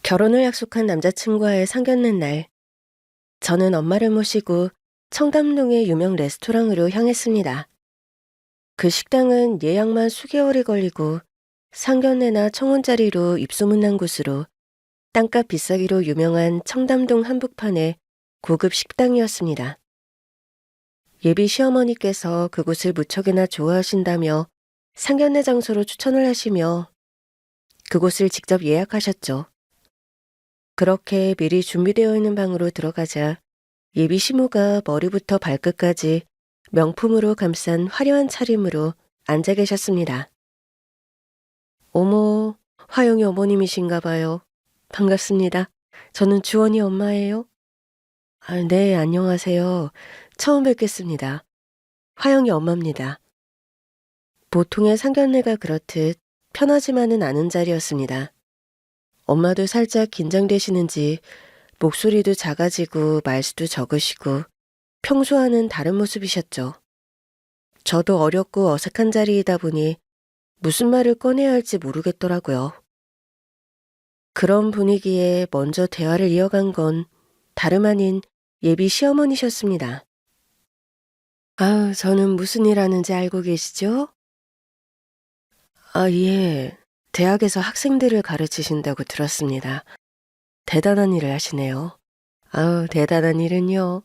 결혼을 약속한 남자친구와의 상견례 날, 저는 엄마를 모시고 청담동의 유명 레스토랑으로 향했습니다. 그 식당은 예약만 수개월이 걸리고 상견례나 청혼자리로 입소문난 곳으로 땅값 비싸기로 유명한 청담동 한복판의 고급 식당이었습니다. 예비 시어머니께서 그곳을 무척이나 좋아하신다며 상견례 장소로 추천을 하시며 그곳을 직접 예약하셨죠. 그렇게 미리 준비되어 있는 방으로 들어가자 예비 시모가 머리부터 발끝까지 명품으로 감싼 화려한 차림으로 앉아 계셨습니다. 어머, 화영이 어머님이신가 봐요. 반갑습니다. 저는 주원이 엄마예요. 아, 네, 안녕하세요. 처음 뵙겠습니다. 화영이 엄마입니다. 보통의 상견례가 그렇듯 편하지만은 않은 자리였습니다. 엄마도 살짝 긴장되시는지 목소리도 작아지고 말수도 적으시고 평소와는 다른 모습이셨죠. 저도 어렵고 어색한 자리이다 보니 무슨 말을 꺼내야 할지 모르겠더라고요. 그런 분위기에 먼저 대화를 이어간 건 다름 아닌 예비 시어머니셨습니다. 아, 저는 무슨 일 하는지 알고 계시죠? 아, 예. 대학에서 학생들을 가르치신다고 들었습니다. 대단한 일을 하시네요. 아우, 대단한 일은요.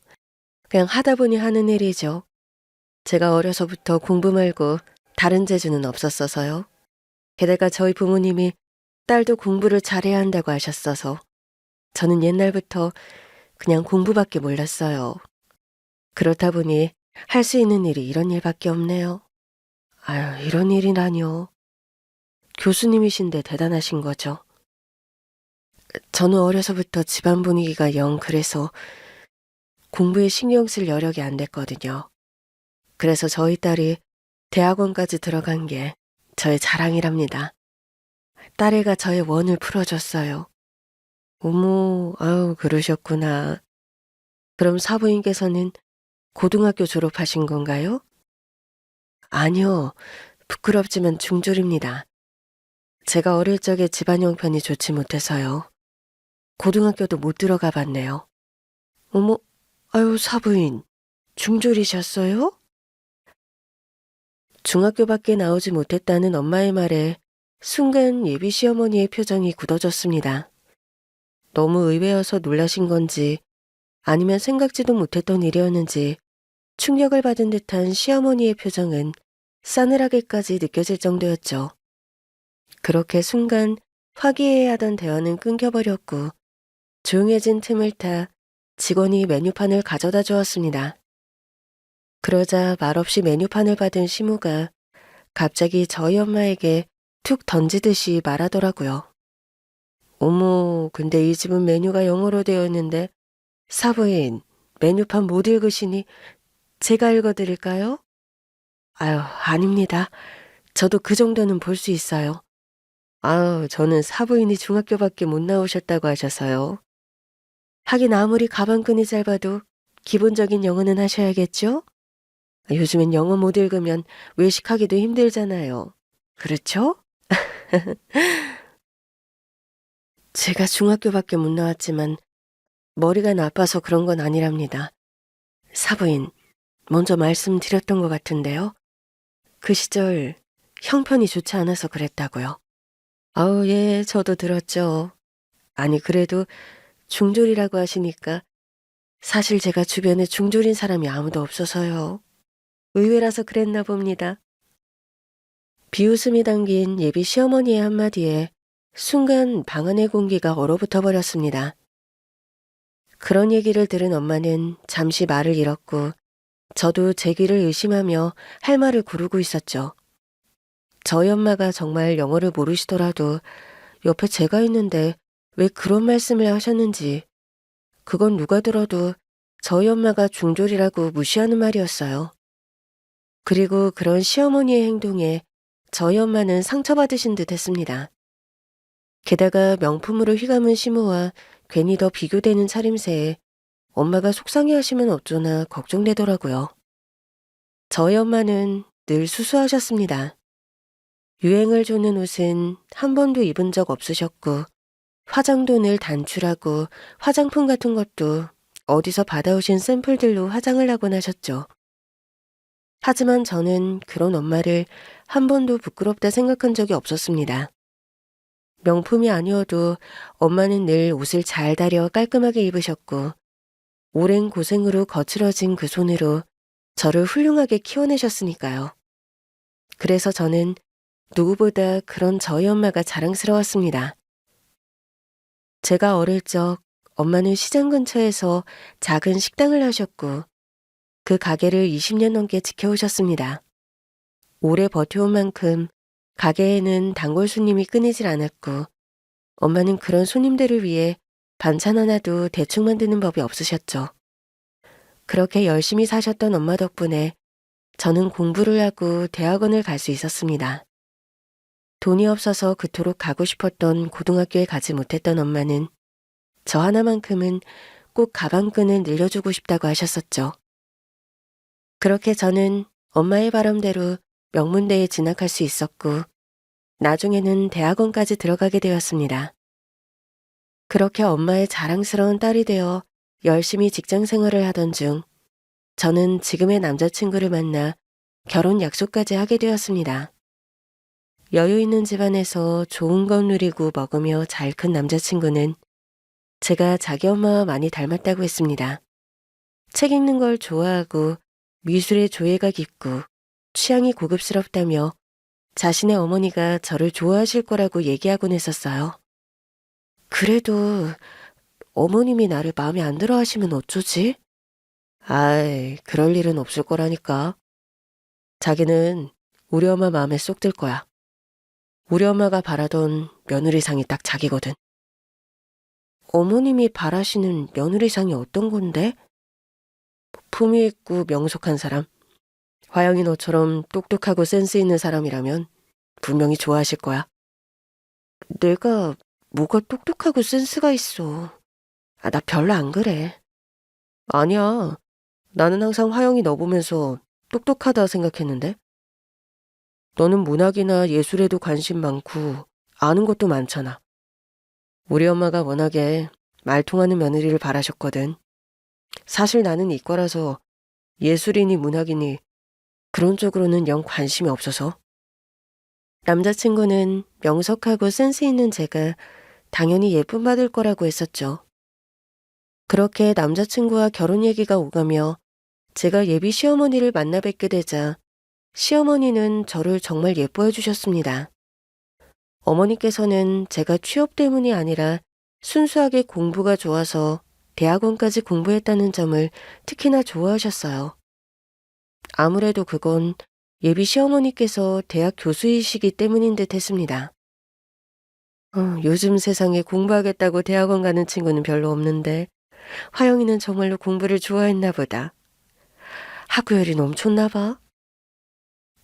그냥 하다 보니 하는 일이죠. 제가 어려서부터 공부 말고 다른 재주는 없었어서요. 게다가 저희 부모님이 딸도 공부를 잘해야 한다고 하셨어서 저는 옛날부터 그냥 공부밖에 몰랐어요. 그렇다 보니 할 수 있는 일이 이런 일밖에 없네요. 아유, 이런 일이라뇨. 교수님이신데 대단하신 거죠. 저는 어려서부터 집안 분위기가 영 그래서 공부에 신경 쓸 여력이 안 됐거든요. 그래서 저희 딸이 대학원까지 들어간 게 저의 자랑이랍니다. 딸애가 저의 원을 풀어줬어요. 어머, 아우, 그러셨구나. 그럼 사부인께서는 고등학교 졸업하신 건가요? 아니요, 부끄럽지만 중졸입니다. 제가 어릴 적에 집안 형편이 좋지 못해서요. 고등학교도 못 들어가 봤네요. 어머, 아유, 사부인, 중졸이셨어요? 중학교밖에 나오지 못했다는 엄마의 말에 순간 예비 시어머니의 표정이 굳어졌습니다. 너무 의외여서 놀라신 건지 아니면 생각지도 못했던 일이었는지 충격을 받은 듯한 시어머니의 표정은 싸늘하게까지 느껴질 정도였죠. 그렇게 순간 화기애애하던 대화는 끊겨버렸고 조용해진 틈을 타 직원이 메뉴판을 가져다 주었습니다. 그러자 말없이 메뉴판을 받은 시무가 갑자기 저희 엄마에게 툭 던지듯이 말하더라고요. 어머, 근데 이 집은 메뉴가 영어로 되어 있는데 사부인, 메뉴판 못 읽으시니 제가 읽어드릴까요? 아유, 아닙니다. 저도 그 정도는 볼 수 있어요. 아유, 저는 사부인이 중학교밖에 못 나오셨다고 하셔서요. 하긴 아무리 가방끈이 짧아도 기본적인 영어는 하셔야겠죠? 요즘엔 영어 못 읽으면 외식하기도 힘들잖아요. 그렇죠? 제가 중학교밖에 못 나왔지만 머리가 나빠서 그런 건 아니랍니다. 사부인, 먼저 말씀드렸던 것 같은데요. 그 시절 형편이 좋지 않아서 그랬다고요. 아우, 예, 저도 들었죠. 아니, 그래도 중졸이라고 하시니까 사실 제가 주변에 중졸인 사람이 아무도 없어서요. 의외라서 그랬나 봅니다. 비웃음이 담긴 예비 시어머니의 한마디에 순간 방 안의 공기가 얼어붙어 버렸습니다. 그런 얘기를 들은 엄마는 잠시 말을 잃었고 저도 제 귀를 의심하며 할 말을 고르고 있었죠. 저희 엄마가 정말 영어를 모르시더라도 옆에 제가 있는데 왜 그런 말씀을 하셨는지 그건 누가 들어도 저희 엄마가 중졸이라고 무시하는 말이었어요. 그리고 그런 시어머니의 행동에 저희 엄마는 상처받으신 듯 했습니다. 게다가 명품으로 휘감은 시무와 괜히 더 비교되는 차림새에 엄마가 속상해하시면 어쩌나 걱정되더라고요. 저희 엄마는 늘 수수하셨습니다. 유행을 쫓는 옷은 한 번도 입은 적 없으셨고 화장도 늘 단출하고 화장품 같은 것도 어디서 받아오신 샘플들로 화장을 하곤 하셨죠. 하지만 저는 그런 엄마를 한 번도 부끄럽다 생각한 적이 없었습니다. 명품이 아니어도 엄마는 늘 옷을 잘 다려 깔끔하게 입으셨고 오랜 고생으로 거칠어진 그 손으로 저를 훌륭하게 키워내셨으니까요. 그래서 저는 누구보다 그런 저희 엄마가 자랑스러웠습니다. 제가 어릴 적 엄마는 시장 근처에서 작은 식당을 하셨고 그 가게를 20년 넘게 지켜오셨습니다. 오래 버텨온 만큼 가게에는 단골 손님이 끊이질 않았고 엄마는 그런 손님들을 위해 반찬 하나도 대충 만드는 법이 없으셨죠. 그렇게 열심히 사셨던 엄마 덕분에 저는 공부를 하고 대학원을 갈 수 있었습니다. 돈이 없어서 그토록 가고 싶었던 고등학교에 가지 못했던 엄마는 저 하나만큼은 꼭 가방끈을 늘려주고 싶다고 하셨었죠. 그렇게 저는 엄마의 바람대로 명문대에 진학할 수 있었고 나중에는 대학원까지 들어가게 되었습니다. 그렇게 엄마의 자랑스러운 딸이 되어 열심히 직장 생활을 하던 중 저는 지금의 남자친구를 만나 결혼 약속까지 하게 되었습니다. 여유 있는 집안에서 좋은 것 누리고 먹으며 잘 큰 남자친구는 제가 자기 엄마와 많이 닮았다고 했습니다. 책 읽는 걸 좋아하고 미술에 조예가 깊고 취향이 고급스럽다며 자신의 어머니가 저를 좋아하실 거라고 얘기하곤 했었어요. 그래도 어머님이 나를 마음에 안 들어 하시면 어쩌지? 아이, 그럴 일은 없을 거라니까. 자기는 우리 엄마 마음에 쏙 들 거야. 우리 엄마가 바라던 며느리상이 딱 자기거든. 어머님이 바라시는 며느리상이 어떤 건데? 품위 있고 명석한 사람. 화영이 너처럼 똑똑하고 센스 있는 사람이라면 분명히 좋아하실 거야. 내가 뭐가 똑똑하고 센스가 있어. 나 별로 안 그래. 아니야. 나는 항상 화영이 너 보면서 똑똑하다 생각했는데? 너는 문학이나 예술에도 관심 많고 아는 것도 많잖아. 우리 엄마가 워낙에 말 통하는 며느리를 바라셨거든. 사실 나는 이과라서 예술이니 문학이니 그런 쪽으로는 영 관심이 없어서. 남자친구는 명석하고 센스 있는 제가 당연히 예쁨 받을 거라고 했었죠. 그렇게 남자친구와 결혼 얘기가 오가며 제가 예비 시어머니를 만나 뵙게 되자 시어머니는 저를 정말 예뻐해 주셨습니다. 어머니께서는 제가 취업 때문이 아니라 순수하게 공부가 좋아서 대학원까지 공부했다는 점을 특히나 좋아하셨어요. 아무래도 그건 예비 시어머니께서 대학 교수이시기 때문인 듯 했습니다. 요즘 세상에 공부하겠다고 대학원 가는 친구는 별로 없는데 화영이는 정말로 공부를 좋아했나 보다. 학구열이 넘쳤나 봐.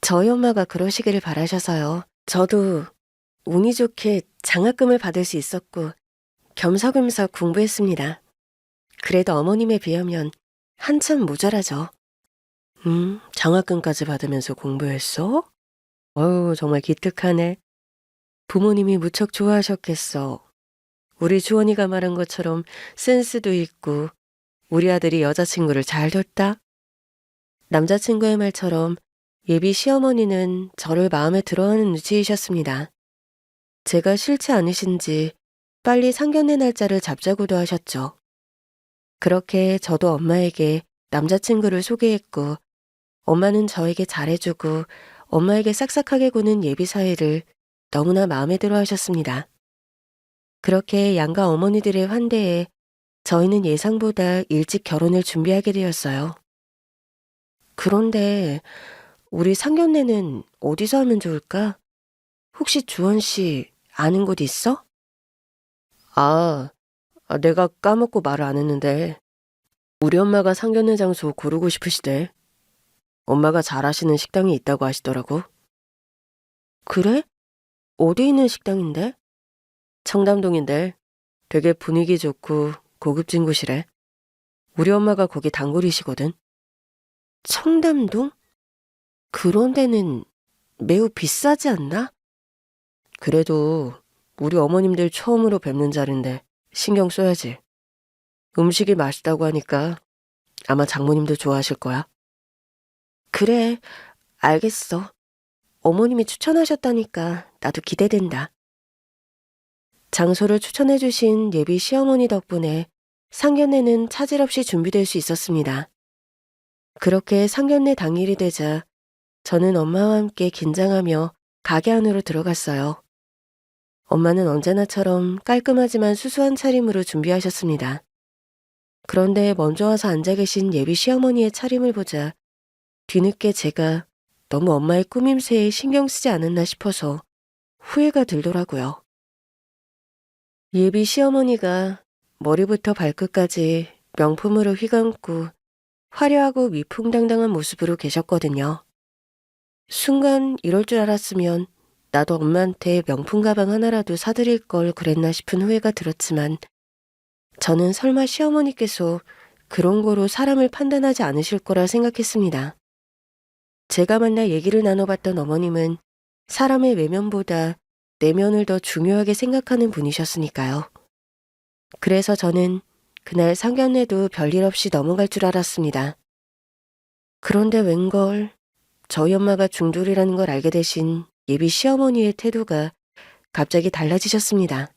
저희 엄마가 그러시기를 바라셔서요. 저도 운이 좋게 장학금을 받을 수 있었고 겸사겸사 공부했습니다. 그래도 어머님에 비하면 한참 모자라죠. 장학금까지 받으면서 공부했어? 어휴, 정말 기특하네. 부모님이 무척 좋아하셨겠어. 우리 주원이가 말한 것처럼 센스도 있고 우리 아들이 여자친구를 잘 뒀다. 남자친구의 말처럼 예비 시어머니는 저를 마음에 들어하는 눈치이셨습니다. 제가 싫지 않으신지 빨리 상견례 날짜를 잡자고도 하셨죠. 그렇게 저도 엄마에게 남자친구를 소개했고 엄마는 저에게 잘해주고 엄마에게 싹싹하게 구는 예비 사이를 너무나 마음에 들어 하셨습니다. 그렇게 양가 어머니들의 환대에 저희는 예상보다 일찍 결혼을 준비하게 되었어요. 그런데 우리 상견례는 어디서 하면 좋을까? 혹시 주원 씨 아는 곳 있어? 내가 까먹고 말을 안 했는데 우리 엄마가 상견례 장소 고르고 싶으시대. 엄마가 잘 아시는 식당이 있다고 하시더라고. 그래? 어디 있는 식당인데? 청담동인데 되게 분위기 좋고 고급진 곳이래. 우리 엄마가 거기 단골이시거든. 청담동? 그런 데는 매우 비싸지 않나? 그래도 우리 어머님들 처음으로 뵙는 자리인데 신경 써야지. 음식이 맛있다고 하니까 아마 장모님도 좋아하실 거야. 그래, 알겠어. 어머님이 추천하셨다니까 나도 기대된다. 장소를 추천해주신 예비 시어머니 덕분에 상견례는 차질 없이 준비될 수 있었습니다. 그렇게 상견례 당일이 되자 저는 엄마와 함께 긴장하며 가게 안으로 들어갔어요. 엄마는 언제나처럼 깔끔하지만 수수한 차림으로 준비하셨습니다. 그런데 먼저 와서 앉아 계신 예비 시어머니의 차림을 보자 뒤늦게 제가 너무 엄마의 꾸밈새에 신경 쓰지 않았나 싶어서 후회가 들더라고요. 예비 시어머니가 머리부터 발끝까지 명품으로 휘감고 화려하고 위풍당당한 모습으로 계셨거든요. 순간 이럴 줄 알았으면 나도 엄마한테 명품 가방 하나라도 사드릴 걸 그랬나 싶은 후회가 들었지만 저는 설마 시어머니께서 그런 거로 사람을 판단하지 않으실 거라 생각했습니다. 제가 만나 얘기를 나눠봤던 어머님은 사람의 외면보다 내면을 더 중요하게 생각하는 분이셨으니까요. 그래서 저는 그날 상견례도 별일 없이 넘어갈 줄 알았습니다. 그런데 웬걸 저희 엄마가 중졸이라는 걸 알게 되신 예비 시어머니의 태도가 갑자기 달라지셨습니다.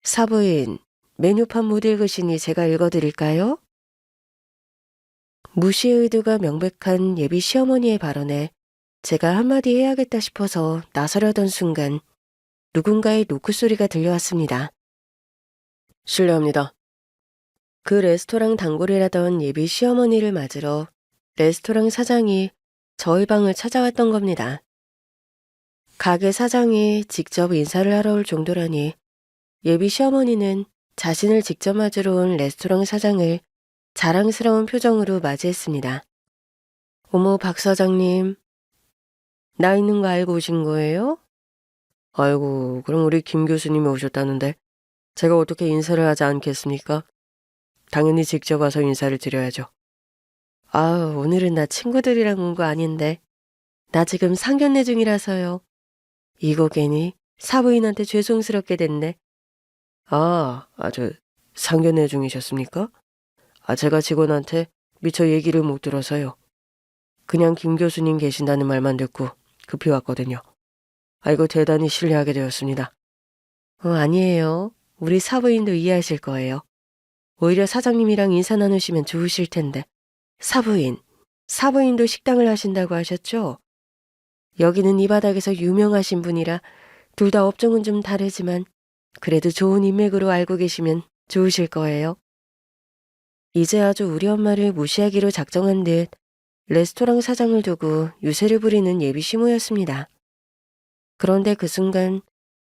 사부인, 메뉴판 못 읽으시니 제가 읽어드릴까요? 무시의 의도가 명백한 예비 시어머니의 발언에 제가 한마디 해야겠다 싶어서 나서려던 순간 누군가의 노크 소리가 들려왔습니다. 실례합니다. 그 레스토랑 단골이라던 예비 시어머니를 맞으러 레스토랑 사장이 저희 방을 찾아왔던 겁니다. 가게 사장이 직접 인사를 하러 올 정도라니 예비 시어머니는 자신을 직접 맞으러 온 레스토랑 사장을 자랑스러운 표정으로 맞이했습니다. 어머, 박 사장님. 나 있는 거 알고 오신 거예요? 아이고, 그럼 우리 김 교수님이 오셨다는데 제가 어떻게 인사를 하지 않겠습니까? 당연히 직접 와서 인사를 드려야죠. 아, 오늘은 나 친구들이랑 온 거 아닌데. 나 지금 상견례 중이라서요. 이거 괜히 사부인한테 죄송스럽게 됐네. 아주 상견례 중이셨습니까? 제가 직원한테 미처 얘기를 못 들어서요. 그냥 김 교수님 계신다는 말만 듣고 급히 왔거든요. 아이고, 대단히 실례하게 되었습니다. 아니에요. 우리 사부인도 이해하실 거예요. 오히려 사장님이랑 인사 나누시면 좋으실 텐데. 사부인도 식당을 하신다고 하셨죠? 여기는 이 바닥에서 유명하신 분이라 둘 다 업종은 좀 다르지만 그래도 좋은 인맥으로 알고 계시면 좋으실 거예요. 이제 아주 우리 엄마를 무시하기로 작정한 듯 레스토랑 사장을 두고 유세를 부리는 예비 시모였습니다. 그런데 그 순간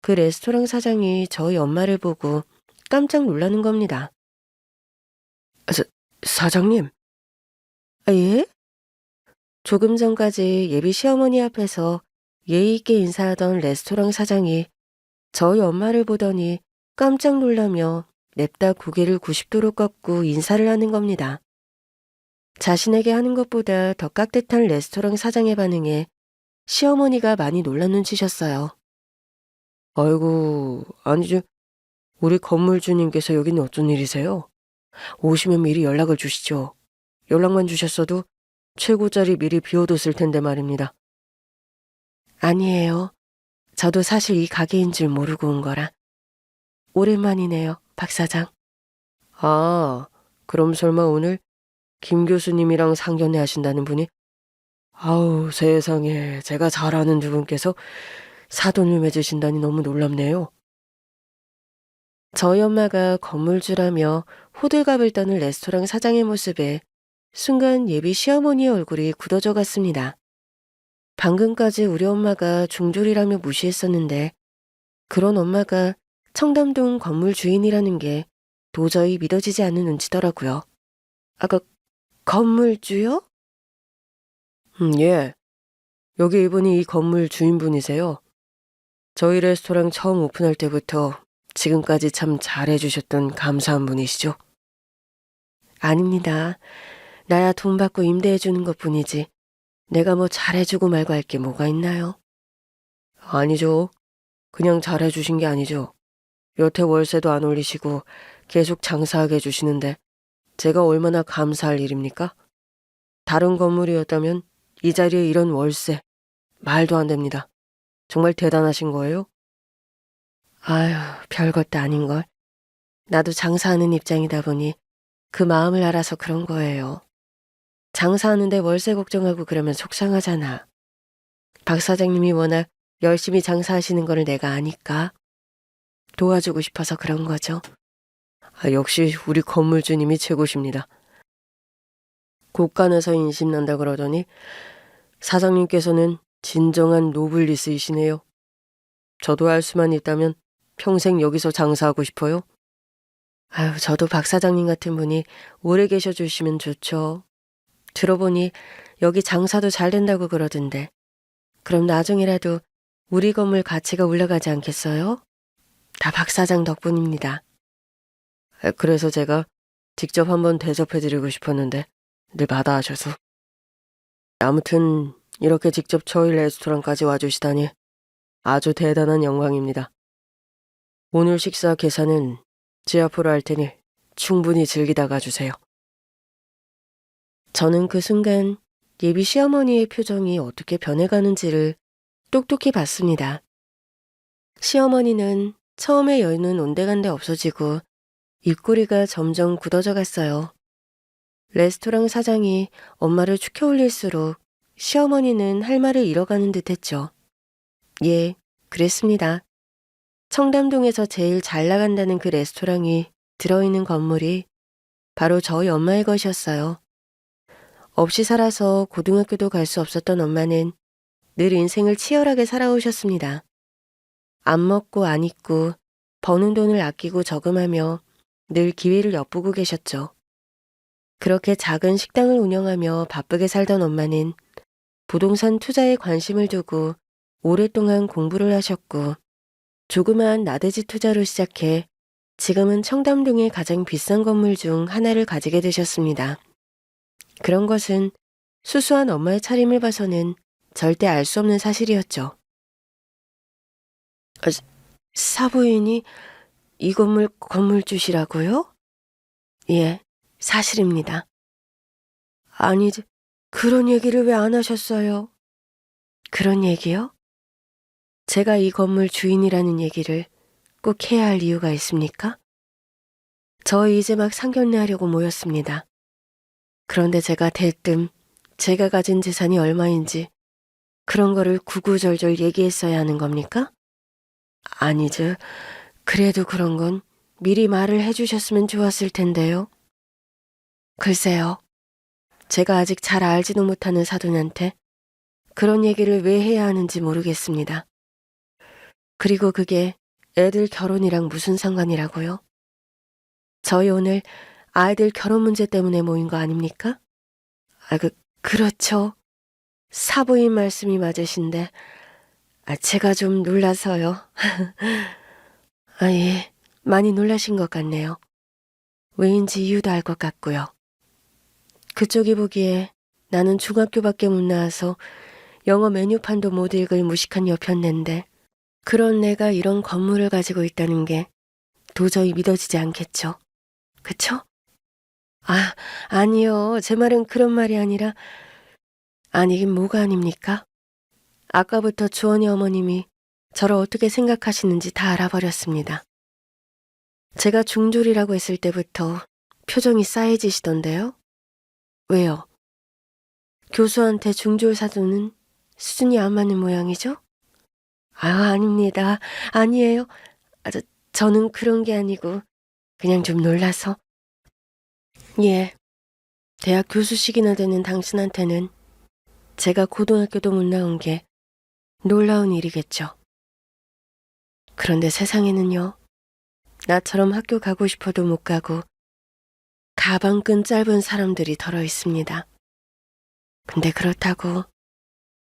그 레스토랑 사장이 저희 엄마를 보고 깜짝 놀라는 겁니다. 사장님? 예? 조금 전까지 예비 시어머니 앞에서 예의 있게 인사하던 레스토랑 사장이 저희 엄마를 보더니 깜짝 놀라며 냅다 고개를 90도로 꺾고 인사를 하는 겁니다. 자신에게 하는 것보다 더 깍듯한 레스토랑 사장의 반응에 시어머니가 많이 놀란 눈치셨어요. 아이고, 아니죠. 우리 건물주님께서 여기는 어쩐 일이세요? 오시면 미리 연락을 주시죠. 연락만 주셨어도 최고 자리 미리 비워뒀을 텐데 말입니다. 아니에요. 저도 사실 이 가게인 줄 모르고 온 거라. 오랜만이네요, 박 사장. 그럼 설마 오늘 김 교수님이랑 상견례 하신다는 분이? 아우, 세상에, 제가 잘 아는 두 분께서 사돈을 맺으신다니 너무 놀랍네요. 저희 엄마가 건물주라며 호들갑을 떠는 레스토랑 사장의 모습에 순간 예비 시어머니의 얼굴이 굳어져 갔습니다. 방금까지 우리 엄마가 중졸이라며 무시했었는데 그런 엄마가 청담동 건물 주인이라는 게 도저히 믿어지지 않는 눈치더라고요. 건물주요? 예. 여기 이분이 이 건물 주인분이세요. 저희 레스토랑 처음 오픈할 때부터 지금까지 참 잘해주셨던 감사한 분이시죠? 아닙니다. 나야 돈 받고 임대해주는 것뿐이지 내가 뭐 잘해주고 말고 할 게 뭐가 있나요? 아니죠. 그냥 잘해주신 게 아니죠. 여태 월세도 안 올리시고 계속 장사하게 해주시는데 제가 얼마나 감사할 일입니까? 다른 건물이었다면 이 자리에 이런 월세, 말도 안 됩니다. 정말 대단하신 거예요? 아휴, 별것도 아닌걸. 나도 장사하는 입장이다 보니 그 마음을 알아서 그런 거예요. 장사하는데 월세 걱정하고 그러면 속상하잖아. 박 사장님이 워낙 열심히 장사하시는 거를 내가 아니까 도와주고 싶어서 그런 거죠. 역시 우리 건물주님이 최고십니다. 곳간에서 인심난다 그러더니 사장님께서는 진정한 노블리스이시네요. 저도 할 수만 있다면 평생 여기서 장사하고 싶어요. 아유, 저도 박 사장님 같은 분이 오래 계셔주시면 좋죠. 들어보니 여기 장사도 잘 된다고 그러던데 그럼 나중이라도 우리 건물 가치가 올라가지 않겠어요? 다 박 사장 덕분입니다. 그래서 제가 직접 한번 대접해드리고 싶었는데 늘 마다하셔서. 아무튼 이렇게 직접 저희 레스토랑까지 와주시다니 아주 대단한 영광입니다. 오늘 식사 계산은 제 앞으로 할 테니 충분히 즐기다 가주세요. 저는 그 순간 예비 시어머니의 표정이 어떻게 변해가는지를 똑똑히 봤습니다. 시어머니는 처음에 여유는 온데간데 없어지고 입꼬리가 점점 굳어져 갔어요. 레스토랑 사장이 엄마를 축혀 올릴수록 시어머니는 할 말을 잃어가는 듯했죠. 예, 그랬습니다. 청담동에서 제일 잘 나간다는 그 레스토랑이 들어있는 건물이 바로 저희 엄마의 것이었어요. 없이 살아서 고등학교도 갈 수 없었던 엄마는 늘 인생을 치열하게 살아오셨습니다. 안 먹고 안 입고 버는 돈을 아끼고 저금하며 늘 기회를 엿보고 계셨죠. 그렇게 작은 식당을 운영하며 바쁘게 살던 엄마는 부동산 투자에 관심을 두고 오랫동안 공부를 하셨고 조그마한 나대지 투자로 시작해 지금은 청담동의 가장 비싼 건물 중 하나를 가지게 되셨습니다. 그런 것은 수수한 엄마의 차림을 봐서는 절대 알 수 없는 사실이었죠. 사부인이 이 건물 건물주시라고요? 예, 사실입니다. 아니, 그런 얘기를 왜 안 하셨어요? 그런 얘기요? 제가 이 건물 주인이라는 얘기를 꼭 해야 할 이유가 있습니까? 저희 이제 막 상견례 하려고 모였습니다. 그런데 제가 대뜸 제가 가진 재산이 얼마인지 그런 거를 구구절절 얘기했어야 하는 겁니까? 아니죠. 그래도 그런 건 미리 말을 해주셨으면 좋았을 텐데요. 글쎄요. 제가 아직 잘 알지도 못하는 사돈한테 그런 얘기를 왜 해야 하는지 모르겠습니다. 그리고 그게 애들 결혼이랑 무슨 상관이라고요? 저희 오늘 아이들 결혼 문제 때문에 모인 거 아닙니까? 그렇죠. 사부인 말씀이 맞으신데, 제가 좀 놀라서요. 예, 많이 놀라신 것 같네요. 왜인지 이유도 알 것 같고요. 그쪽이 보기에 나는 중학교밖에 못 나와서 영어 메뉴판도 못 읽을 무식한 여편네인데 그런 내가 이런 건물을 가지고 있다는 게 도저히 믿어지지 않겠죠. 그쵸? 아니요. 제 말은 그런 말이 아니라 아니긴 뭐가 아닙니까? 아까부터 주원이 어머님이 저를 어떻게 생각하시는지 다 알아버렸습니다. 제가 중졸이라고 했을 때부터 표정이 싸해지시던데요? 왜요? 교수한테 중졸 사도는 수준이 안 맞는 모양이죠? 아닙니다. 아니에요. 저는 그런 게 아니고 그냥 좀 놀라서. 예, 대학 교수식이나 되는 당신한테는 제가 고등학교도 못 나온 게 놀라운 일이겠죠. 그런데 세상에는요, 나처럼 학교 가고 싶어도 못 가고 가방끈 짧은 사람들이 덜어 있습니다. 근데 그렇다고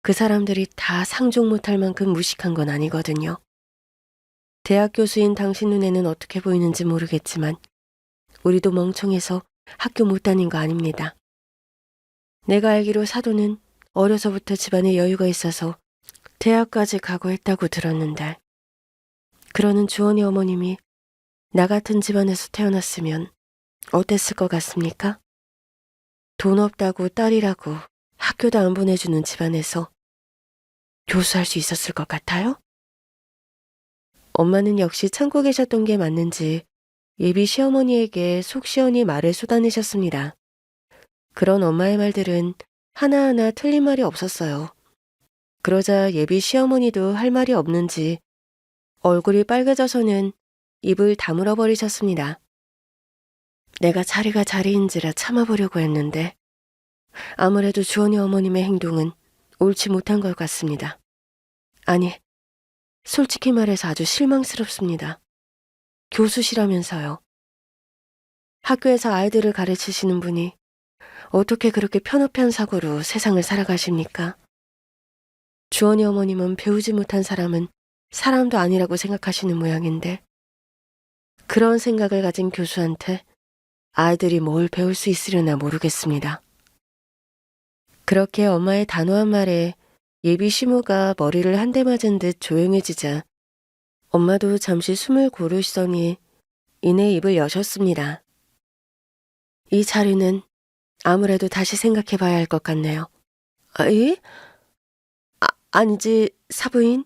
그 사람들이 다 상종 못할 만큼 무식한 건 아니거든요. 대학 교수인 당신 눈에는 어떻게 보이는지 모르겠지만 우리도 멍청해서 학교 못 다닌 거 아닙니다. 내가 알기로 사도는 어려서부터 집안에 여유가 있어서 대학까지 가고 했다고 들었는데 그러는 주원이 어머님이 나 같은 집안에서 태어났으면 어땠을 것 같습니까? 돈 없다고 딸이라고 학교도 안 보내주는 집안에서 교수할 수 있었을 것 같아요? 엄마는 역시 참고 계셨던 게 맞는지 예비 시어머니에게 속 시원히 말을 쏟아내셨습니다. 그런 엄마의 말들은 하나하나 틀린 말이 없었어요. 그러자 예비 시어머니도 할 말이 없는지 얼굴이 빨개져서는 입을 다물어 버리셨습니다. 내가 자리가 자리인지라 참아보려고 했는데 아무래도 주원이 어머님의 행동은 옳지 못한 것 같습니다. 아니, 솔직히 말해서 아주 실망스럽습니다. 교수시라면서요. 학교에서 아이들을 가르치시는 분이 어떻게 그렇게 편협한 사고로 세상을 살아가십니까? 주원이 어머님은 배우지 못한 사람은 사람도 아니라고 생각하시는 모양인데 그런 생각을 가진 교수한테 아이들이 뭘 배울 수 있으려나 모르겠습니다. 그렇게 엄마의 단호한 말에 예비 시모가 머리를 한 대 맞은 듯 조용해지자 엄마도 잠시 숨을 고르시더니 이내 입을 여셨습니다. 이 자리는 아무래도 다시 생각해 봐야 할 것 같네요. 아, 예? 아니지, 사부인?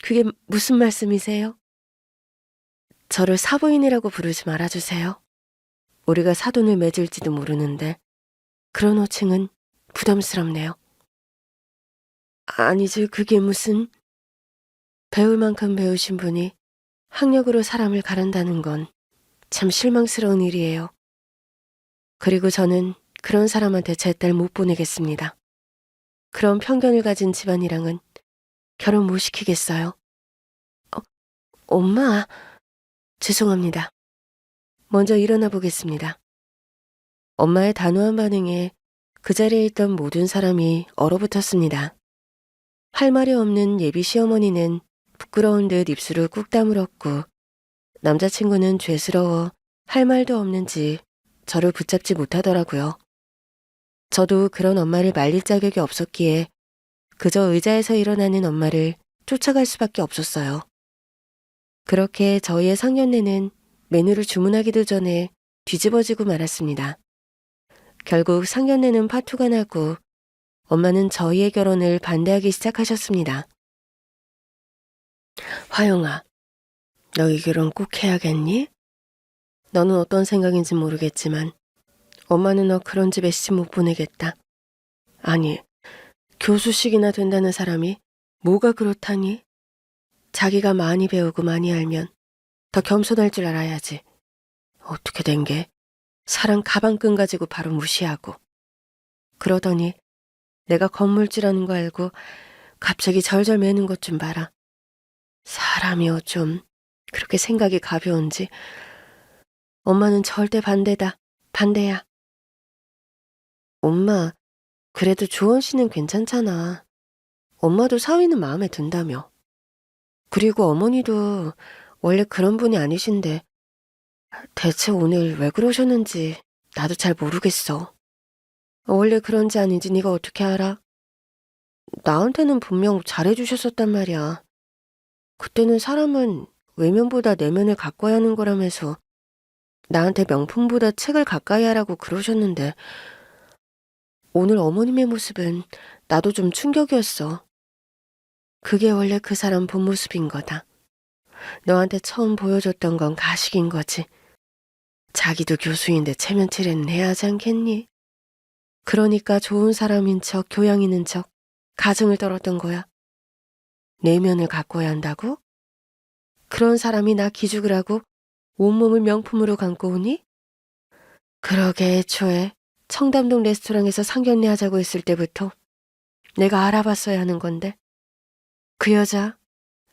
그게 무슨 말씀이세요? 저를 사부인이라고 부르지 말아주세요. 우리가 사돈을 맺을지도 모르는데 그런 호칭은 부담스럽네요. 아니지, 그게 무슨... 배울 만큼 배우신 분이 학력으로 사람을 가른다는 건 참 실망스러운 일이에요. 그리고 저는 그런 사람한테 제 딸 못 보내겠습니다. 그런 편견을 가진 집안이랑은 결혼 못 시키겠어요. 엄마, 죄송합니다. 먼저 일어나 보겠습니다. 엄마의 단호한 반응에 그 자리에 있던 모든 사람이 얼어붙었습니다. 할 말이 없는 예비 시어머니는 부끄러운 듯 입술을 꾹 다물었고 남자친구는 죄스러워 할 말도 없는지 저를 붙잡지 못하더라고요. 저도 그런 엄마를 말릴 자격이 없었기에 그저 의자에서 일어나는 엄마를 쫓아갈 수밖에 없었어요. 그렇게 저희의 상견례는 메뉴를 주문하기도 전에 뒤집어지고 말았습니다. 결국 상견례는 파토가 나고 엄마는 저희의 결혼을 반대하기 시작하셨습니다. 화영아, 너 이 결혼 꼭 해야겠니? 너는 어떤 생각인지 모르겠지만 엄마는 너 그런 집에 시집 못 보내겠다. 아니, 교수식이나 된다는 사람이 뭐가 그렇다니? 자기가 많이 배우고 많이 알면 더 겸손할 줄 알아야지. 어떻게 된 게? 사람 가방끈 가지고 바로 무시하고. 그러더니 내가 건물주라는 거 알고 갑자기 절절 매는 것 좀 봐라. 사람이 어쩜 그렇게 생각이 가벼운지. 엄마는 절대 반대다. 반대야. 엄마, 그래도 조원 씨는 괜찮잖아. 엄마도 사위는 마음에 든다며. 그리고 어머니도 원래 그런 분이 아니신데 대체 오늘 왜 그러셨는지 나도 잘 모르겠어. 원래 그런지 아닌지 네가 어떻게 알아? 나한테는 분명 잘해주셨었단 말이야. 그때는 사람은 외면보다 내면을 가꿔야 하는 거라면서 나한테 명품보다 책을 가까이 하라고 그러셨는데 오늘 어머님의 모습은 나도 좀 충격이었어. 그게 원래 그 사람 본 모습인 거다. 너한테 처음 보여줬던 건 가식인 거지. 자기도 교수인데 체면치레는 해야 하지 않겠니? 그러니까 좋은 사람인 척, 교양 있는 척, 가증을 떨었던 거야. 내면을 가꿔야 한다고? 그런 사람이 나 기죽을 하고 온몸을 명품으로 감고 오니? 그러게 애초에 청담동 레스토랑에서 상견례 하자고 했을 때부터 내가 알아봤어야 하는 건데. 그 여자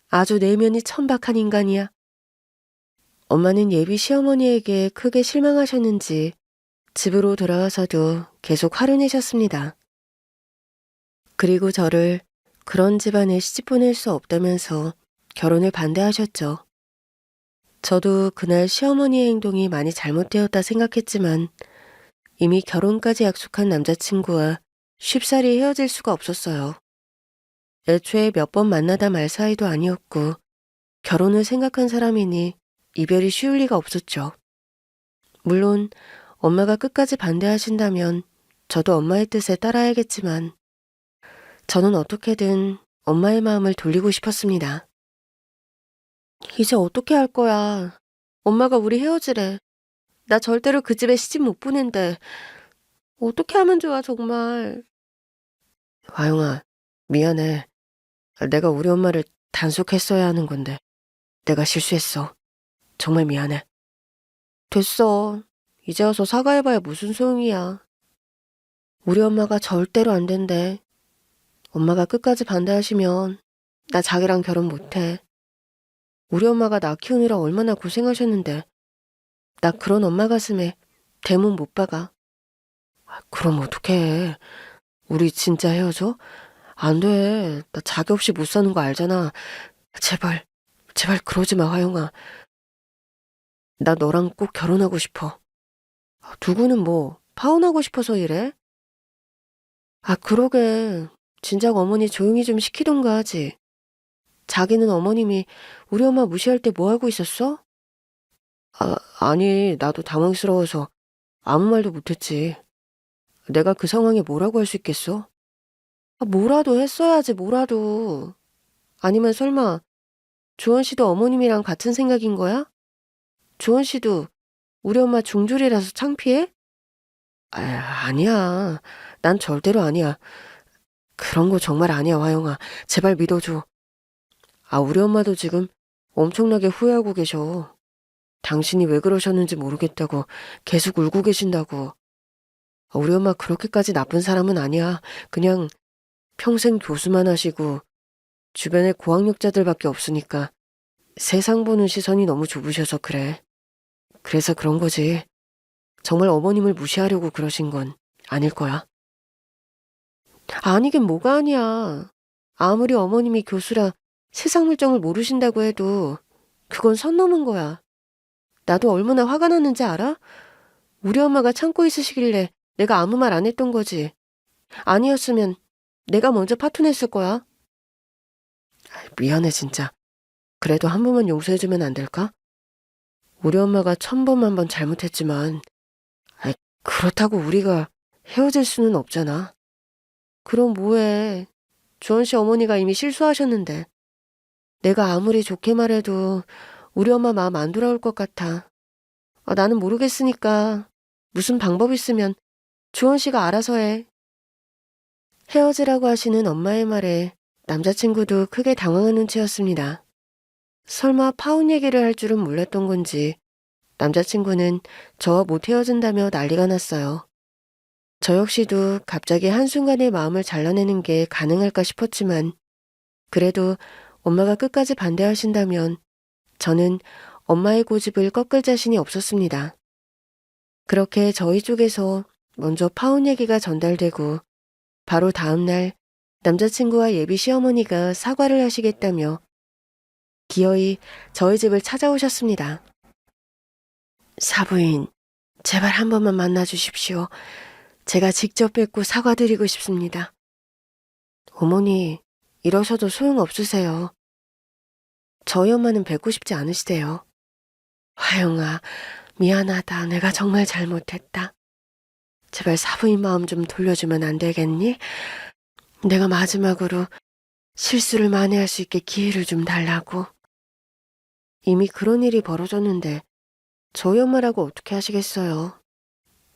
아주 내면이 천박한 인간이야. 엄마는 예비 시어머니에게 크게 실망하셨는지 집으로 돌아와서도 계속 화를 내셨습니다. 그리고 저를 그런 집안에 시집 보낼 수 없다면서 결혼을 반대하셨죠. 저도 그날 시어머니의 행동이 많이 잘못되었다 생각했지만 이미 결혼까지 약속한 남자친구와 쉽사리 헤어질 수가 없었어요. 애초에 몇 번 만나다 말 사이도 아니었고 결혼을 생각한 사람이니 이별이 쉬울 리가 없었죠. 물론 엄마가 끝까지 반대하신다면 저도 엄마의 뜻에 따라야겠지만 저는 어떻게든 엄마의 마음을 돌리고 싶었습니다. 이제 어떻게 할 거야? 엄마가 우리 헤어지래. 나 절대로 그 집에 시집 못 보낸대. 어떻게 하면 좋아, 정말. 화영아, 미안해. 내가 우리 엄마를 단속했어야 하는 건데. 내가 실수했어. 정말 미안해. 됐어. 이제 와서 사과해봐야 무슨 소용이야. 우리 엄마가 절대로 안 된대. 엄마가 끝까지 반대하시면 나 자기랑 결혼 못해. 우리 엄마가 나 키우느라 얼마나 고생하셨는데 나 그런 엄마 가슴에 대문 못 박아. 그럼 어떡해. 우리 진짜 헤어져? 안 돼. 나 자기 없이 못 사는 거 알잖아. 제발, 제발 그러지 마, 화영아. 나 너랑 꼭 결혼하고 싶어. 누구는 뭐 파혼하고 싶어서 이래? 그러게. 진작 어머니 조용히 좀 시키던가 하지. 자기는 어머님이 우리 엄마 무시할 때 뭐 하고 있었어? 아니, 나도 당황스러워서 아무 말도 못했지. 내가 그 상황에 뭐라고 할 수 있겠어? 뭐라도 했어야지, 뭐라도. 아니면 설마 조원 씨도 어머님이랑 같은 생각인 거야? 조원 씨도 우리 엄마 중졸이라서 창피해? 아니야. 난 절대로 아니야. 그런 거 정말 아니야, 화영아. 제발 믿어줘. 우리 엄마도 지금 엄청나게 후회하고 계셔. 당신이 왜 그러셨는지 모르겠다고 계속 울고 계신다고. 우리 엄마 그렇게까지 나쁜 사람은 아니야. 그냥 평생 교수만 하시고 주변에 고학력자들밖에 없으니까 세상 보는 시선이 너무 좁으셔서 그래. 그래서 그런 거지. 정말 어머님을 무시하려고 그러신 건 아닐 거야. 아니긴 뭐가 아니야. 아무리 어머님이 교수라 세상 물정을 모르신다고 해도 그건 선 넘은 거야. 나도 얼마나 화가 났는지 알아? 우리 엄마가 참고 있으시길래 내가 아무 말 안 했던 거지. 아니었으면 내가 먼저 파토냈을 거야. 미안해 진짜. 그래도 한 번만 용서해주면 안 될까? 우리 엄마가 1000번 1000번 잘못했지만 그렇다고 우리가 헤어질 수는 없잖아. 그럼 뭐해. 주원 씨 어머니가 이미 실수하셨는데 내가 아무리 좋게 말해도 우리 엄마 마음 안 돌아올 것 같아. 나는 모르겠으니까 무슨 방법 있으면 주원 씨가 알아서 해. 헤어지라고 하시는 엄마의 말에 남자친구도 크게 당황한 눈치였습니다. 설마 파혼 얘기를 할 줄은 몰랐던 건지 남자친구는 저와 못 헤어진다며 난리가 났어요. 저 역시도 갑자기 한순간에 마음을 잘라내는 게 가능할까 싶었지만 그래도 엄마가 끝까지 반대하신다면 저는 엄마의 고집을 꺾을 자신이 없었습니다. 그렇게 저희 쪽에서 먼저 파혼 얘기가 전달되고 바로 다음 날 남자친구와 예비 시어머니가 사과를 하시겠다며 기어이 저희 집을 찾아오셨습니다. 사부인, 제발 한 번만 만나주십시오. 제가 직접 뵙고 사과드리고 싶습니다. 어머니, 이러셔도 소용없으세요. 저희 엄마는 뵙고 싶지 않으시대요. 화영아, 미안하다. 내가 정말 잘못했다. 제발 사부인 마음 좀 돌려주면 안 되겠니? 내가 마지막으로 실수를 만회할 수 있게 기회를 좀 달라고. 이미 그런 일이 벌어졌는데 저희 엄마라고 어떻게 하시겠어요.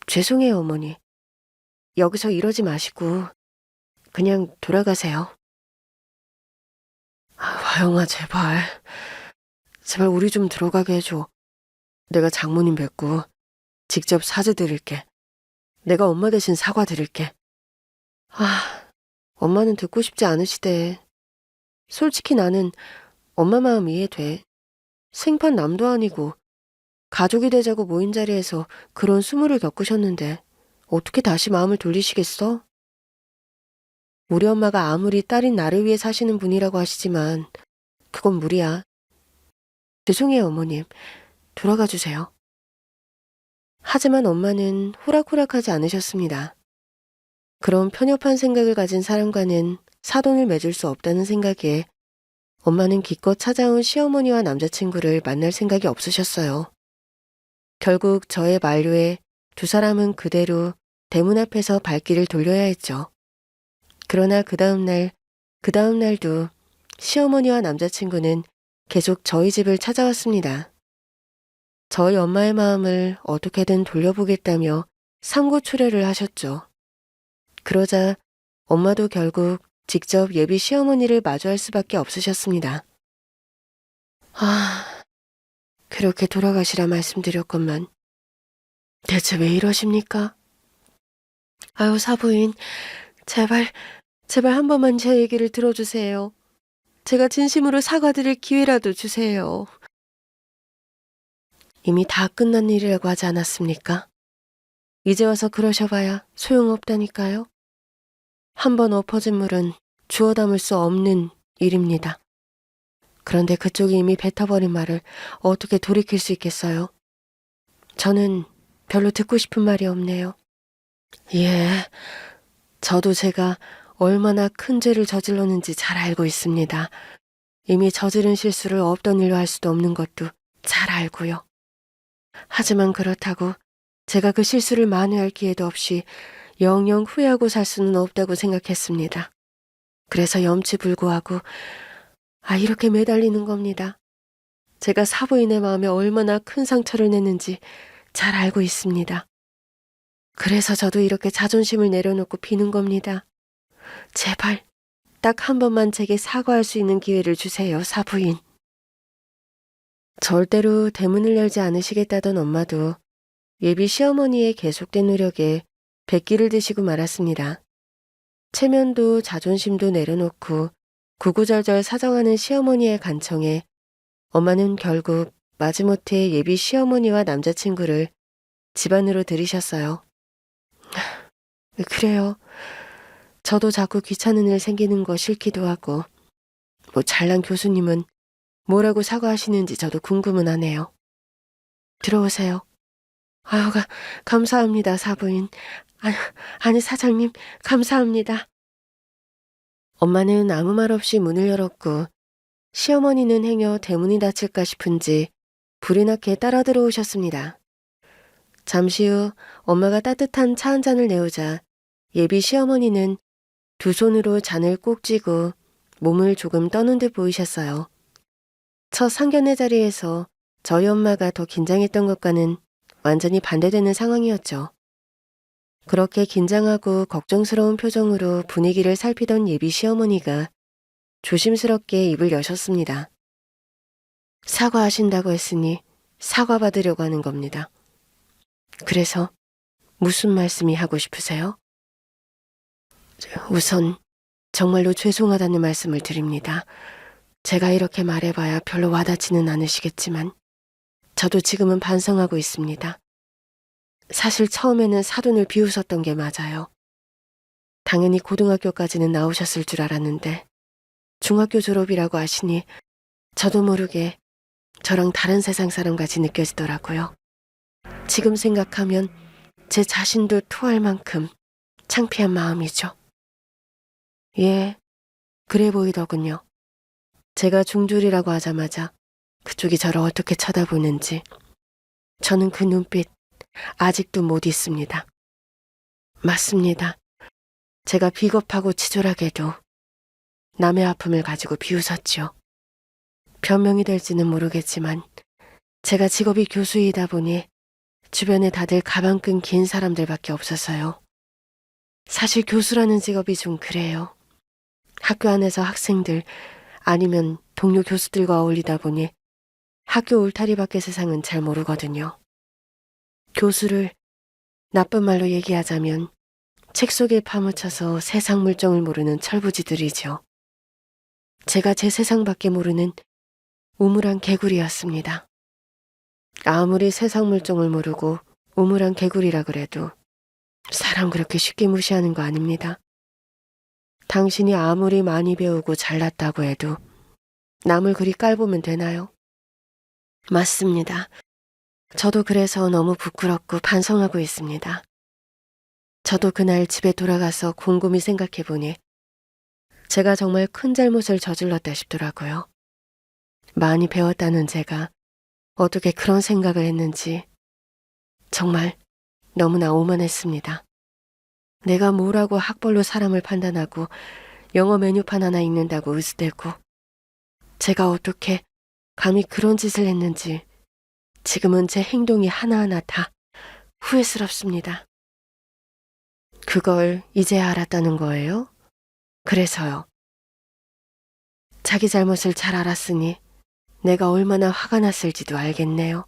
죄송해요, 어머니. 여기서 이러지 마시고 그냥 돌아가세요. 화영아, 제발. 제발 우리 좀 들어가게 해줘. 내가 장모님 뵙고 직접 사죄드릴게. 내가 엄마 대신 사과드릴게. 엄마는 듣고 싶지 않으시대. 솔직히 나는 엄마 마음 이해돼. 생판 남도 아니고 가족이 되자고 모인 자리에서 그런 수모를 겪으셨는데 어떻게 다시 마음을 돌리시겠어? 우리 엄마가 아무리 딸인 나를 위해 사시는 분이라고 하시지만 그건 무리야. 죄송해요, 어머님. 돌아가 주세요. 하지만 엄마는 호락호락하지 않으셨습니다. 그런 편협한 생각을 가진 사람과는 사돈을 맺을 수 없다는 생각에 엄마는 기껏 찾아온 시어머니와 남자친구를 만날 생각이 없으셨어요. 결국 저의 만류에 두 사람은 그대로 대문 앞에서 발길을 돌려야 했죠. 그러나 그 다음 날도 시어머니와 남자친구는 계속 저희 집을 찾아왔습니다. 저희 엄마의 마음을 어떻게든 돌려보겠다며 삼고초려를 하셨죠. 그러자 엄마도 결국 직접 예비 시어머니를 마주할 수밖에 없으셨습니다. 아, 그렇게 돌아가시라 말씀드렸건만 대체 왜 이러십니까? 아유, 사부인, 제발 한 번만 제 얘기를 들어주세요. 제가 진심으로 사과드릴 기회라도 주세요. 이미 다 끝난 일이라고 하지 않았습니까? 이제 와서 그러셔봐야 소용없다니까요. 한 번 엎어진 물은 주워 담을 수 없는 일입니다. 그런데 그쪽이 이미 뱉어버린 말을 어떻게 돌이킬 수 있겠어요? 저는 별로 듣고 싶은 말이 없네요. 예, 저도 제가 얼마나 큰 죄를 저질렀는지 잘 알고 있습니다. 이미 저지른 실수를 없던 일로 할 수도 없는 것도 잘 알고요. 하지만 그렇다고 제가 그 실수를 만회할 기회도 없이 영영 후회하고 살 수는 없다고 생각했습니다. 그래서 염치불구하고 이렇게 매달리는 겁니다. 제가 사부인의 마음에 얼마나 큰 상처를 냈는지 잘 알고 있습니다. 그래서 저도 이렇게 자존심을 내려놓고 비는 겁니다. 제발 딱 한 번만 제게 사과할 수 있는 기회를 주세요, 사부인. 절대로 대문을 열지 않으시겠다던 엄마도 예비 시어머니의 계속된 노력에 백기를 드시고 말았습니다. 체면도 자존심도 내려놓고 구구절절 사정하는 시어머니의 간청에 엄마는 결국 마지못해 예비 시어머니와 남자친구를 집안으로 들이셨어요. 그래요. 저도 자꾸 귀찮은 일 생기는 거 싫기도 하고 잘난 교수님은 뭐라고 사과하시는지 저도 궁금은 하네요. 들어오세요. 아유, 감사합니다, 사부인. 아니, 사장님, 감사합니다. 엄마는 아무 말 없이 문을 열었고 시어머니는 행여 대문이 닫힐까 싶은지 불이 나게 따라 들어오셨습니다. 잠시 후 엄마가 따뜻한 차 한 잔을 내오자 예비 시어머니는 두 손으로 잔을 꼭 쥐고 몸을 조금 떠는 듯 보이셨어요. 첫 상견례 자리에서 저희 엄마가 더 긴장했던 것과는 완전히 반대되는 상황이었죠. 그렇게 긴장하고 걱정스러운 표정으로 분위기를 살피던 예비 시어머니가 조심스럽게 입을 여셨습니다. 사과하신다고 했으니 사과받으려고 하는 겁니다. 그래서 무슨 말씀이 하고 싶으세요? 우선 정말로 죄송하다는 말씀을 드립니다. 제가 이렇게 말해봐야 별로 와닿지는 않으시겠지만 저도 지금은 반성하고 있습니다. 사실 처음에는 사돈을 비웃었던 게 맞아요. 당연히 고등학교까지는 나오셨을 줄 알았는데 중학교 졸업이라고 하시니 저도 모르게 저랑 다른 세상 사람같이 느껴지더라고요. 지금 생각하면 제 자신도 토할 만큼 창피한 마음이죠. 예, 그래 보이더군요. 제가 중졸이라고 하자마자 그쪽이 저를 어떻게 쳐다보는지 저는 그 눈빛 아직도 못 잊습니다. 맞습니다. 제가 비겁하고 치졸하게도 남의 아픔을 가지고 비웃었죠. 변명이 될지는 모르겠지만 제가 직업이 교수이다 보니 주변에 다들 가방 끈 긴 사람들밖에 없어서요. 사실 교수라는 직업이 좀 그래요. 학교 안에서 학생들 아니면 동료 교수들과 어울리다 보니 학교 울타리 밖의 세상은 잘 모르거든요. 교수를 나쁜 말로 얘기하자면 책 속에 파묻혀서 세상 물정을 모르는 철부지들이죠. 제가 제 세상밖에 모르는 우물안 개구리였습니다. 아무리 세상 물정을 모르고 우물안 개구리라 그래도 사람 그렇게 쉽게 무시하는 거 아닙니다. 당신이 아무리 많이 배우고 잘났다고 해도 남을 그리 깔보면 되나요? 맞습니다. 저도 그래서 너무 부끄럽고 반성하고 있습니다. 저도 그날 집에 돌아가서 곰곰이 생각해보니 제가 정말 큰 잘못을 저질렀다 싶더라고요. 많이 배웠다는 제가 어떻게 그런 생각을 했는지 정말 너무나 오만했습니다. 내가 뭐라고 학벌로 사람을 판단하고 영어 메뉴판 하나 읽는다고 으스대고 제가 어떻게 감히 그런 짓을 했는지 지금은 제 행동이 하나하나 다 후회스럽습니다. 그걸 이제야 알았다는 거예요? 그래서요. 자기 잘못을 잘 알았으니 내가 얼마나 화가 났을지도 알겠네요.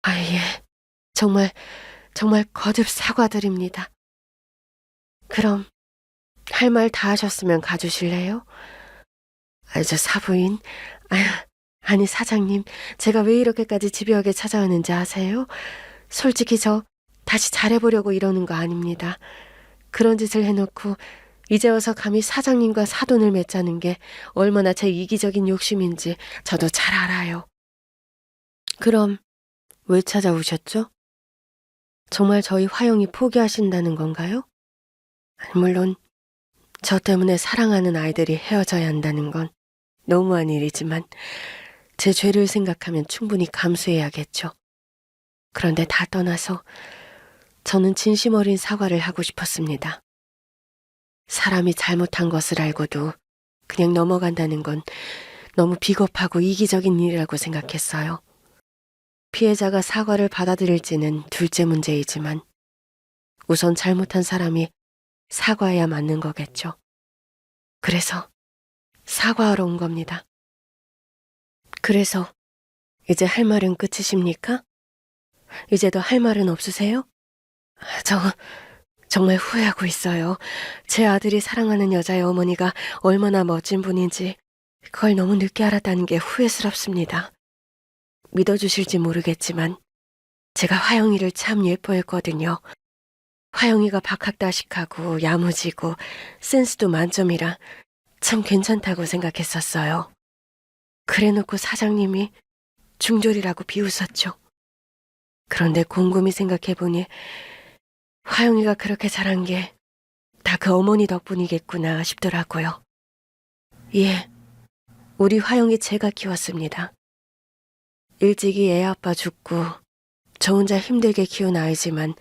아, 예. 정말 거듭 사과드립니다. 그럼 할 말 다 하셨으면 가주실래요? 저 사부인, 아휴, 아니 사장님, 제가 왜 이렇게까지 집요하게 찾아왔는지 아세요? 솔직히 저 다시 잘해보려고 이러는 거 아닙니다. 그런 짓을 해놓고 이제 와서 감히 사장님과 사돈을 맺자는 게 얼마나 제 이기적인 욕심인지 저도 잘 알아요. 그럼 왜 찾아오셨죠? 정말 저희 화영이 포기하신다는 건가요? 물론 저 때문에 사랑하는 아이들이 헤어져야 한다는 건 너무한 일이지만 제 죄를 생각하면 충분히 감수해야겠죠. 그런데 다 떠나서 저는 진심 어린 사과를 하고 싶었습니다. 사람이 잘못한 것을 알고도 그냥 넘어간다는 건 너무 비겁하고 이기적인 일이라고 생각했어요. 피해자가 사과를 받아들일지는 둘째 문제이지만 우선 잘못한 사람이 사과해야 맞는 거겠죠. 그래서 사과하러 온 겁니다. 그래서 이제 할 말은 끝이십니까? 이제 더 할 말은 없으세요? 저 정말 후회하고 있어요. 제 아들이 사랑하는 여자의 어머니가 얼마나 멋진 분인지 그걸 너무 늦게 알았다는 게 후회스럽습니다. 믿어주실지 모르겠지만 제가 화영이를 참 예뻐했거든요. 화영이가 박학다식하고 야무지고 센스도 만점이라 참 괜찮다고 생각했었어요. 그래놓고 사장님이 중졸이라고 비웃었죠. 그런데 곰곰이 생각해보니 화영이가 그렇게 자란 게 다 그 어머니 덕분이겠구나 싶더라고요. 예, 우리 화영이 제가 키웠습니다. 일찍이 애 아빠 죽고 저 혼자 힘들게 키운 아이지만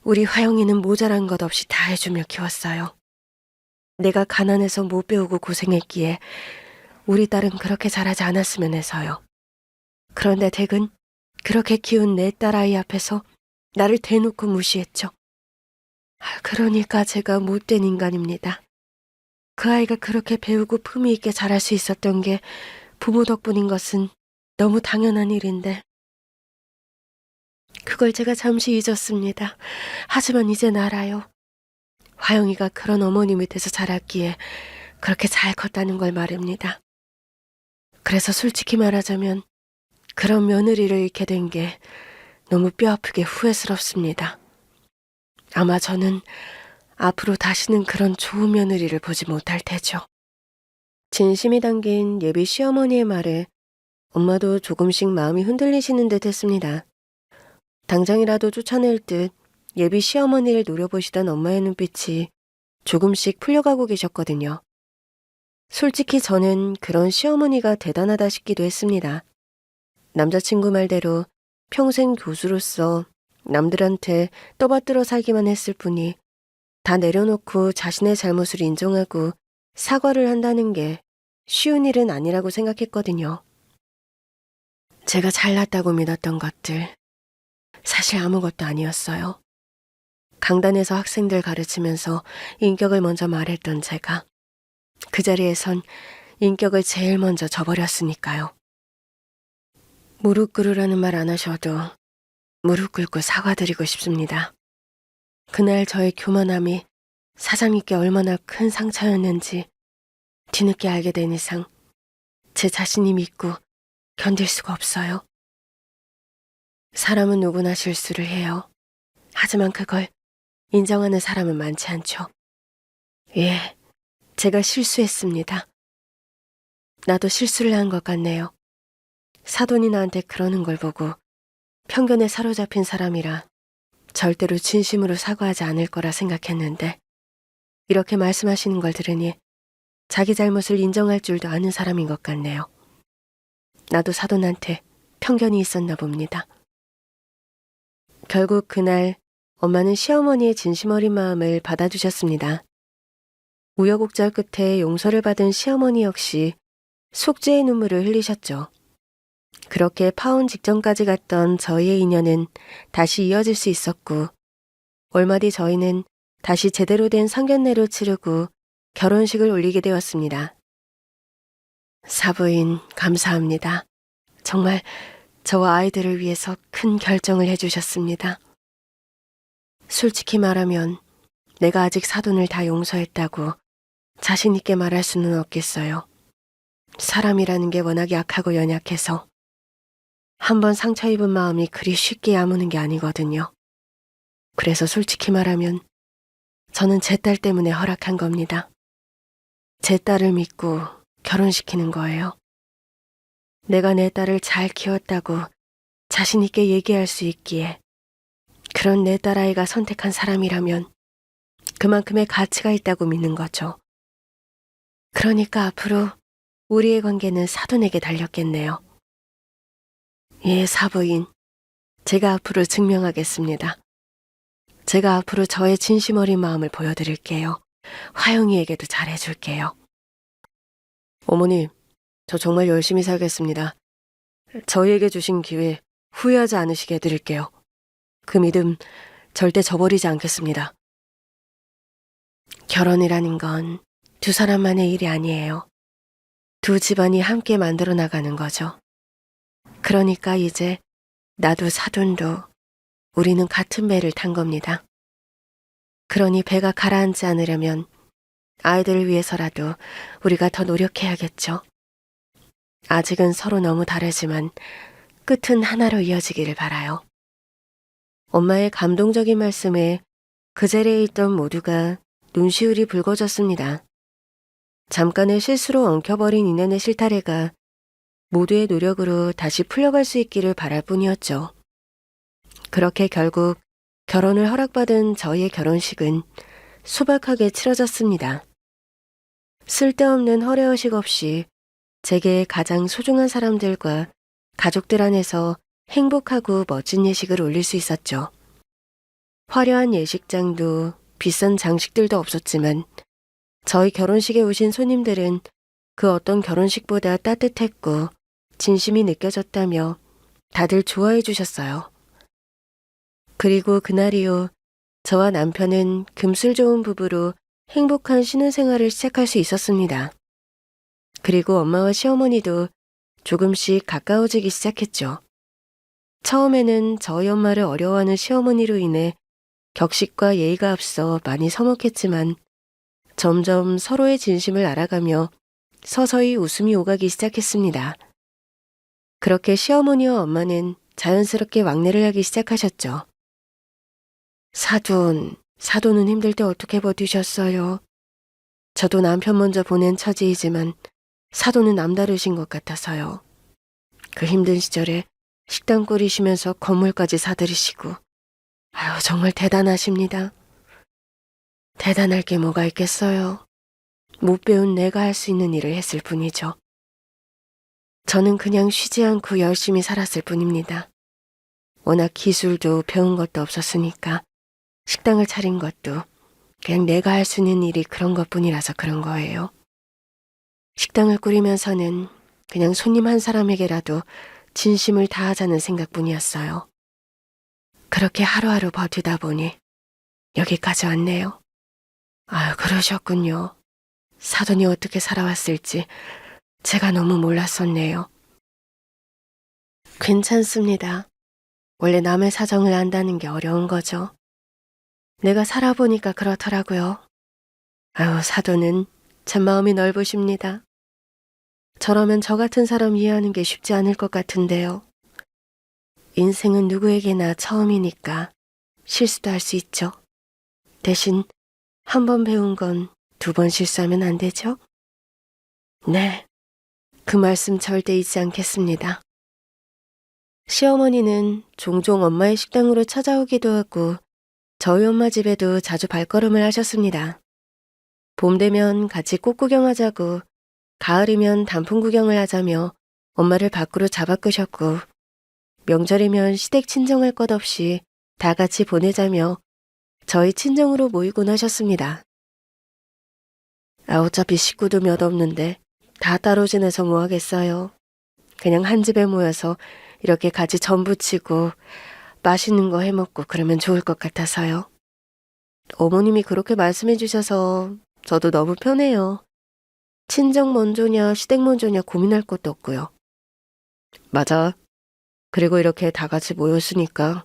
우리 화영이는 모자란 것 없이 다 해주며 키웠어요. 내가 가난해서 못 배우고 고생했기에 우리 딸은 그렇게 잘하지 않았으면 해서요. 그런데 댁은 그렇게 키운 내 딸아이 앞에서 나를 대놓고 무시했죠. 그러니까 제가 못된 인간입니다. 그 아이가 그렇게 배우고 품위 있게 자랄 수 있었던 게 부모 덕분인 것은 너무 당연한 일인데 그걸 제가 잠시 잊었습니다. 하지만 이젠 알아요. 화영이가 그런 어머니 밑에서 자랐기에 그렇게 잘 컸다는 걸 말입니다. 그래서 솔직히 말하자면 그런 며느리를 잃게 된 게 너무 뼈아프게 후회스럽습니다. 아마 저는 앞으로 다시는 그런 좋은 며느리를 보지 못할 테죠. 진심이 담긴 예비 시어머니의 말에 엄마도 조금씩 마음이 흔들리시는 듯 했습니다. 당장이라도 쫓아낼 듯 예비 시어머니를 노려보시던 엄마의 눈빛이 조금씩 풀려가고 계셨거든요. 솔직히 저는 그런 시어머니가 대단하다 싶기도 했습니다. 남자친구 말대로 평생 교수로서 남들한테 떠받들어 살기만 했을 뿐이 다 내려놓고 자신의 잘못을 인정하고 사과를 한다는 게 쉬운 일은 아니라고 생각했거든요. 제가 잘났다고 믿었던 것들 사실 아무것도 아니었어요. 강단에서 학생들 가르치면서 인격을 먼저 말했던 제가 그 자리에선 인격을 제일 먼저 저버렸으니까요. 무릎 꿇으라는 말 안 하셔도 무릎 꿇고 사과드리고 싶습니다. 그날 저의 교만함이 사장님께 얼마나 큰 상처였는지 뒤늦게 알게 된 이상 제 자신이 믿고 견딜 수가 없어요. 사람은 누구나 실수를 해요. 하지만 그걸 인정하는 사람은 많지 않죠. 예, 제가 실수했습니다. 나도 실수를 한 것 같네요. 사돈이 나한테 그러는 걸 보고 편견에 사로잡힌 사람이라 절대로 진심으로 사과하지 않을 거라 생각했는데 이렇게 말씀하시는 걸 들으니 자기 잘못을 인정할 줄도 아는 사람인 것 같네요. 나도 사돈한테 편견이 있었나 봅니다. 결국 그날 엄마는 시어머니의 진심 어린 마음을 받아주셨습니다. 우여곡절 끝에 용서를 받은 시어머니 역시 속죄의 눈물을 흘리셨죠. 그렇게 파혼 직전까지 갔던 저희의 인연은 다시 이어질 수 있었고, 얼마 뒤 저희는 다시 제대로 된 상견례를 치르고 결혼식을 올리게 되었습니다. 사부인 감사합니다. 정말 저와 아이들을 위해서 큰 결정을 해주셨습니다. 솔직히 말하면 내가 아직 사돈을 다 용서했다고 자신 있게 말할 수는 없겠어요. 사람이라는 게 워낙 약하고 연약해서 한번 상처 입은 마음이 그리 쉽게 아무는 게 아니거든요. 그래서 솔직히 말하면 저는 제 딸 때문에 허락한 겁니다. 제 딸을 믿고 결혼시키는 거예요. 내가 내 딸을 잘 키웠다고 자신 있게 얘기할 수 있기에 그런 내 딸아이가 선택한 사람이라면 그만큼의 가치가 있다고 믿는 거죠. 그러니까 앞으로 우리의 관계는 사돈에게 달렸겠네요. 예, 사부인. 제가 앞으로 증명하겠습니다. 제가 앞으로 저의 진심 어린 마음을 보여드릴게요. 화영이에게도 잘해줄게요. 어머니, 저 정말 열심히 살겠습니다. 저희에게 주신 기회 후회하지 않으시게 해드릴게요. 그 믿음 절대 저버리지 않겠습니다. 결혼이라는 건 두 사람만의 일이 아니에요. 두 집안이 함께 만들어 나가는 거죠. 그러니까 이제 나도 사돈도 우리는 같은 배를 탄 겁니다. 그러니 배가 가라앉지 않으려면 아이들을 위해서라도 우리가 더 노력해야겠죠. 아직은 서로 너무 다르지만 끝은 하나로 이어지기를 바라요. 엄마의 감동적인 말씀에 그 자리에 있던 모두가 눈시울이 붉어졌습니다. 잠깐의 실수로 엉켜버린 인연의 실타래가 모두의 노력으로 다시 풀려갈 수 있기를 바랄 뿐이었죠. 그렇게 결국 결혼을 허락받은 저희의 결혼식은 소박하게 치러졌습니다. 쓸데없는 허례허식 없이 제게 가장 소중한 사람들과 가족들 안에서 행복하고 멋진 예식을 올릴 수 있었죠. 화려한 예식장도 비싼 장식들도 없었지만 저희 결혼식에 오신 손님들은 그 어떤 결혼식보다 따뜻했고 진심이 느껴졌다며 다들 좋아해 주셨어요. 그리고 그날 이후 저와 남편은 금슬 좋은 부부로 행복한 신혼생활을 시작할 수 있었습니다. 그리고 엄마와 시어머니도 조금씩 가까워지기 시작했죠. 처음에는 저희 엄마를 어려워하는 시어머니로 인해 격식과 예의가 앞서 많이 서먹했지만 점점 서로의 진심을 알아가며 서서히 웃음이 오가기 시작했습니다. 그렇게 시어머니와 엄마는 자연스럽게 왕래를 하기 시작하셨죠. 사돈은 힘들 때 어떻게 버티셨어요? 저도 남편 먼저 보낸 처지이지만 사돈은 남다르신 것 같아서요. 그 힘든 시절에 식당 꾸리시면서 건물까지 사들이시고 아유 정말 대단하십니다. 대단할 게 뭐가 있겠어요. 못 배운 내가 할 수 있는 일을 했을 뿐이죠. 저는 그냥 쉬지 않고 열심히 살았을 뿐입니다. 워낙 기술도 배운 것도 없었으니까 식당을 차린 것도 그냥 내가 할 수 있는 일이 그런 것뿐이라서 그런 거예요. 식당을 꾸리면서는 그냥 손님 한 사람에게라도 진심을 다하자는 생각뿐이었어요. 그렇게 하루하루 버티다 보니 여기까지 왔네요. 아유, 그러셨군요. 사돈이 어떻게 살아왔을지 제가 너무 몰랐었네요. 괜찮습니다. 원래 남의 사정을 안다는 게 어려운 거죠. 내가 살아보니까 그렇더라고요. 아유, 사돈은 참 마음이 넓으십니다. 저라면 저 같은 사람 이해하는 게 쉽지 않을 것 같은데요. 인생은 누구에게나 처음이니까 실수도 할 수 있죠. 대신 한 번 배운 건 두 번 실수하면 안 되죠? 네, 그 말씀 절대 잊지 않겠습니다. 시어머니는 종종 엄마의 식당으로 찾아오기도 하고 저희 엄마 집에도 자주 발걸음을 하셨습니다. 봄 되면 같이 꽃 구경하자고, 가을이면 단풍 구경을 하자며 엄마를 밖으로 잡아 끄셨고 명절이면 시댁 친정할 것 없이 다 같이 보내자며 저희 친정으로 모이곤 하셨습니다. 어차피 식구도 몇 없는데 다 따로 지내서 뭐 하겠어요. 그냥 한 집에 모여서 이렇게 같이 전 부치고 맛있는 거 해먹고 그러면 좋을 것 같아서요. 어머님이 그렇게 말씀해 주셔서 저도 너무 편해요. 친정 먼저냐 시댁 먼저냐 고민할 것도 없고요. 맞아. 그리고 이렇게 다 같이 모였으니까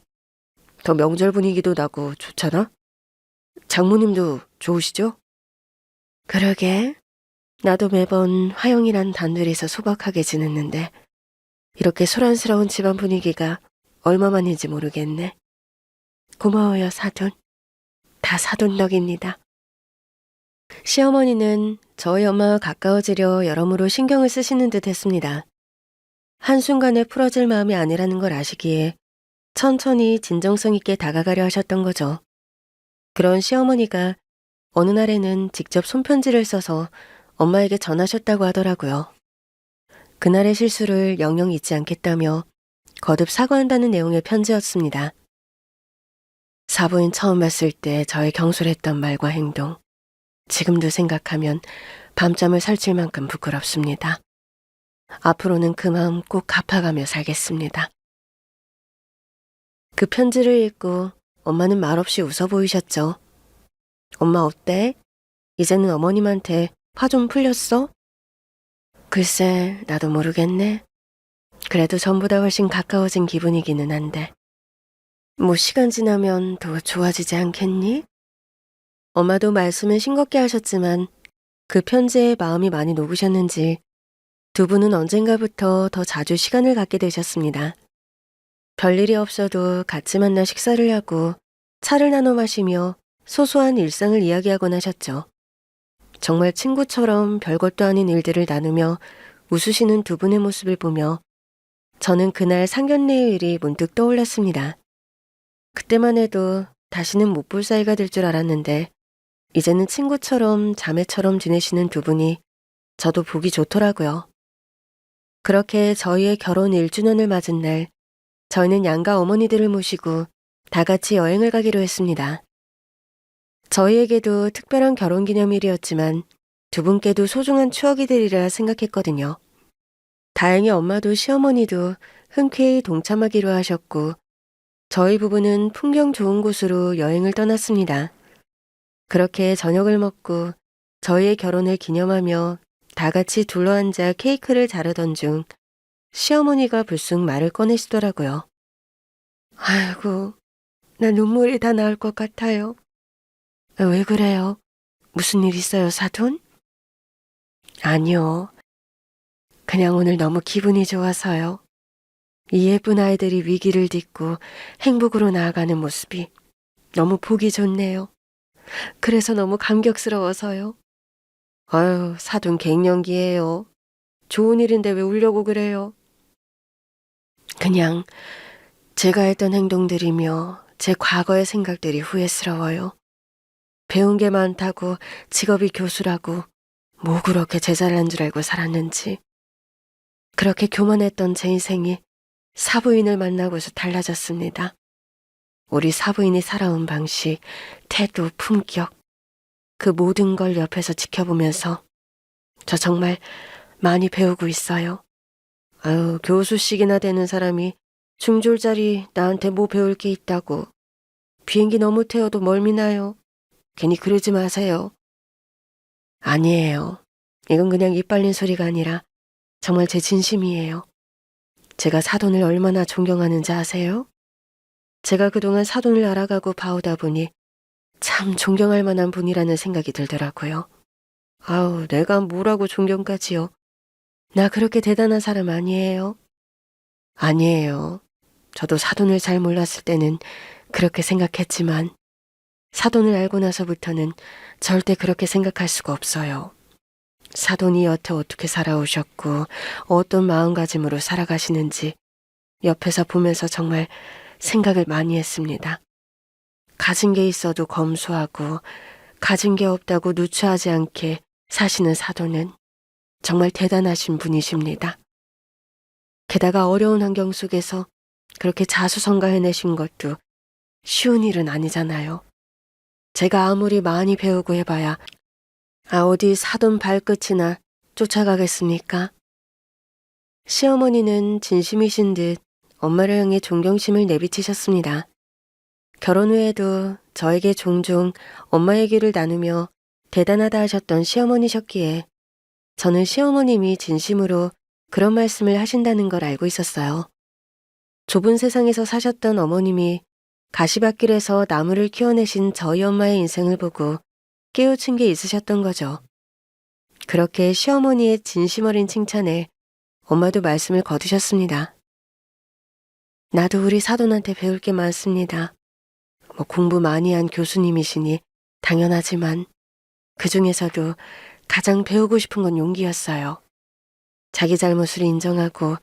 더 명절 분위기도 나고 좋잖아? 장모님도 좋으시죠? 그러게. 나도 매번 화영이란 단둘이서 소박하게 지냈는데 이렇게 소란스러운 집안 분위기가 얼마만인지 모르겠네. 고마워요, 사돈. 다 사돈 덕입니다. 시어머니는 저희 엄마와 가까워지려 여러모로 신경을 쓰시는 듯 했습니다. 한순간에 풀어질 마음이 아니라는 걸 아시기에 천천히 진정성 있게 다가가려 하셨던 거죠. 그런 시어머니가 어느 날에는 직접 손편지를 써서 엄마에게 전하셨다고 하더라고요. 그날의 실수를 영영 잊지 않겠다며 거듭 사과한다는 내용의 편지였습니다. 사부인 처음 봤을 때 저의 경솔했던 말과 행동, 지금도 생각하면 밤잠을 설칠 만큼 부끄럽습니다. 앞으로는 그 마음 꼭 갚아가며 살겠습니다. 그 편지를 읽고 엄마는 말없이 웃어 보이셨죠. 엄마 어때? 이제는 어머님한테 화 좀 풀렸어? 글쎄, 나도 모르겠네. 그래도 전보다 훨씬 가까워진 기분이기는 한데. 뭐 시간 지나면 더 좋아지지 않겠니? 엄마도 말씀을 싱겁게 하셨지만 그 편지에 마음이 많이 녹으셨는지 두 분은 언젠가부터 더 자주 시간을 갖게 되셨습니다. 별일이 없어도 같이 만나 식사를 하고 차를 나눠 마시며 소소한 일상을 이야기하곤 하셨죠. 정말 친구처럼 별것도 아닌 일들을 나누며 웃으시는 두 분의 모습을 보며 저는 그날 상견례의 일이 문득 떠올랐습니다. 그때만 해도 다시는 못 볼 사이가 될 줄 알았는데 이제는 친구처럼 자매처럼 지내시는 두 분이 저도 보기 좋더라고요. 그렇게 저희의 결혼 1주년을 맞은 날 저희는 양가 어머니들을 모시고 다 같이 여행을 가기로 했습니다. 저희에게도 특별한 결혼기념일이었지만 두 분께도 소중한 추억이 되리라 생각했거든요. 다행히 엄마도 시어머니도 흔쾌히 동참하기로 하셨고 저희 부부는 풍경 좋은 곳으로 여행을 떠났습니다. 그렇게 저녁을 먹고 저희의 결혼을 기념하며 다 같이 둘러앉아 케이크를 자르던 중 시어머니가 불쑥 말을 꺼내시더라고요. 아이고, 나 눈물이 다 나올 것 같아요. 왜 그래요? 무슨 일 있어요, 사돈? 아니요. 그냥 오늘 너무 기분이 좋아서요. 이 예쁜 아이들이 위기를 딛고 행복으로 나아가는 모습이 너무 보기 좋네요. 그래서 너무 감격스러워서요. 아유, 사돈 갱년기예요. 좋은 일인데 왜 울려고 그래요? 그냥 제가 했던 행동들이며 제 과거의 생각들이 후회스러워요. 배운 게 많다고 직업이 교수라고 뭐 그렇게 제잘난 줄 알고 살았는지. 그렇게 교만했던 제 인생이 사부인을 만나고서 달라졌습니다. 우리 사부인이 살아온 방식, 태도, 품격, 그 모든 걸 옆에서 지켜보면서 저 정말 많이 배우고 있어요. 아유, 교수식이나 되는 사람이 중졸자리 나한테 뭐 배울 게 있다고. 비행기 너무 태워도 멀미나요. 괜히 그러지 마세요. 아니에요. 이건 그냥 입 빨린 소리가 아니라 정말 제 진심이에요. 제가 사돈을 얼마나 존경하는지 아세요? 제가 그동안 사돈을 알아가고 봐오다 보니 참 존경할 만한 분이라는 생각이 들더라고요. 아우, 내가 뭐라고 존경까지요. 나 그렇게 대단한 사람 아니에요. 아니에요. 저도 사돈을 잘 몰랐을 때는 그렇게 생각했지만 사돈을 알고 나서부터는 절대 그렇게 생각할 수가 없어요. 사돈이 여태 어떻게 살아오셨고 어떤 마음가짐으로 살아가시는지 옆에서 보면서 정말 생각을 많이 했습니다. 가진 게 있어도 검소하고 가진 게 없다고 누추하지 않게 사시는 사돈은 정말 대단하신 분이십니다. 게다가 어려운 환경 속에서 그렇게 자수성가해내신 것도 쉬운 일은 아니잖아요. 제가 아무리 많이 배우고 해봐야 어디 사돈 발끝이나 쫓아가겠습니까? 시어머니는 진심이신 듯 엄마를 향해 존경심을 내비치셨습니다. 결혼 후에도 저에게 종종 엄마 얘기를 나누며 대단하다 하셨던 시어머니셨기에 저는 시어머님이 진심으로 그런 말씀을 하신다는 걸 알고 있었어요. 좁은 세상에서 사셨던 어머님이 가시밭길에서 나무를 키워내신 저희 엄마의 인생을 보고 깨우친 게 있으셨던 거죠. 그렇게 시어머니의 진심 어린 칭찬에 엄마도 말씀을 거두셨습니다. 나도 우리 사돈한테 배울 게 많습니다. 공부 많이 한 교수님이시니 당연하지만 그 중에서도 가장 배우고 싶은 건 용기였어요. 자기 잘못을 인정하고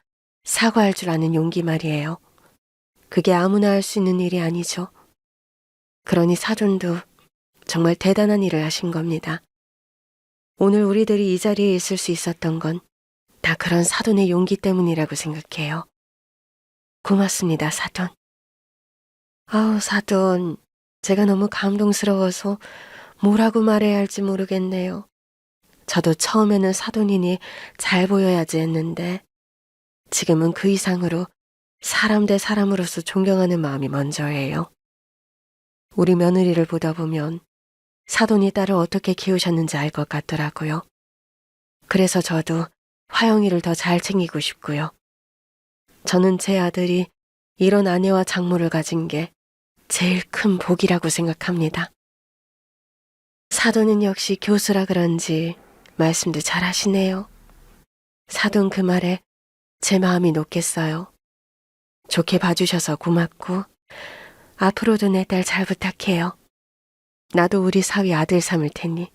사과할 줄 아는 용기 말이에요. 그게 아무나 할 수 있는 일이 아니죠. 그러니 사돈도 정말 대단한 일을 하신 겁니다. 오늘 우리들이 이 자리에 있을 수 있었던 건 다 그런 사돈의 용기 때문이라고 생각해요. 고맙습니다, 사돈. 사돈. 제가 너무 감동스러워서 뭐라고 말해야 할지 모르겠네요. 저도 처음에는 사돈이니 잘 보여야지 했는데 지금은 그 이상으로 사람 대 사람으로서 존경하는 마음이 먼저예요. 우리 며느리를 보다 보면 사돈이 딸을 어떻게 키우셨는지 알 것 같더라고요. 그래서 저도 화영이를 더 잘 챙기고 싶고요. 저는 제 아들이 이런 아내와 장모를 가진 게 제일 큰 복이라고 생각합니다. 사돈은 역시 교수라 그런지 말씀도 잘 하시네요. 사돈 그 말에 제 마음이 녹겠어요. 좋게 봐주셔서 고맙고 앞으로도 내 딸 잘 부탁해요. 나도 우리 사위 아들 삼을 테니.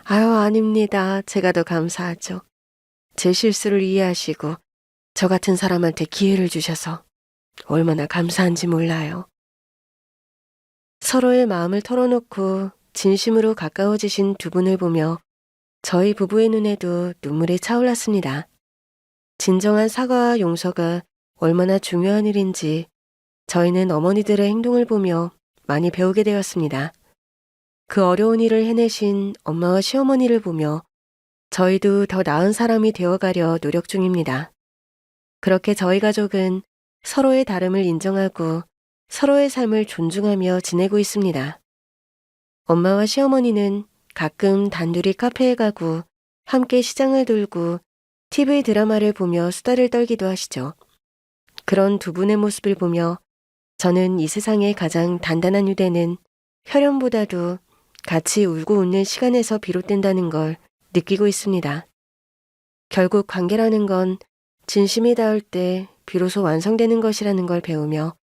아닙니다. 제가 더 감사하죠. 제 실수를 이해하시고 저 같은 사람한테 기회를 주셔서 얼마나 감사한지 몰라요. 서로의 마음을 털어놓고 진심으로 가까워지신 두 분을 보며 저희 부부의 눈에도 눈물이 차올랐습니다. 진정한 사과와 용서가 얼마나 중요한 일인지 저희는 어머니들의 행동을 보며 많이 배우게 되었습니다. 그 어려운 일을 해내신 엄마와 시어머니를 보며 저희도 더 나은 사람이 되어가려 노력 중입니다. 그렇게 저희 가족은 서로의 다름을 인정하고 서로의 삶을 존중하며 지내고 있습니다. 엄마와 시어머니는 가끔 단둘이 카페에 가고 함께 시장을 돌고 TV 드라마를 보며 수다를 떨기도 하시죠. 그런 두 분의 모습을 보며 저는 이 세상의 가장 단단한 유대는 혈연보다도 같이 울고 웃는 시간에서 비롯된다는 걸 느끼고 있습니다. 결국 관계라는 건 진심이 닿을 때 비로소 완성되는 것이라는 걸 배우며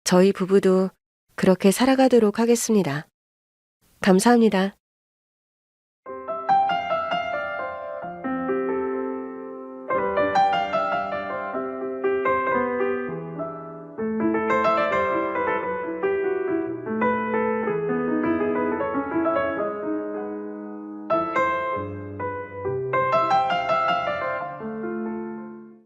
저희 부부도 그렇게 살아가도록 하겠습니다. 감사합니다.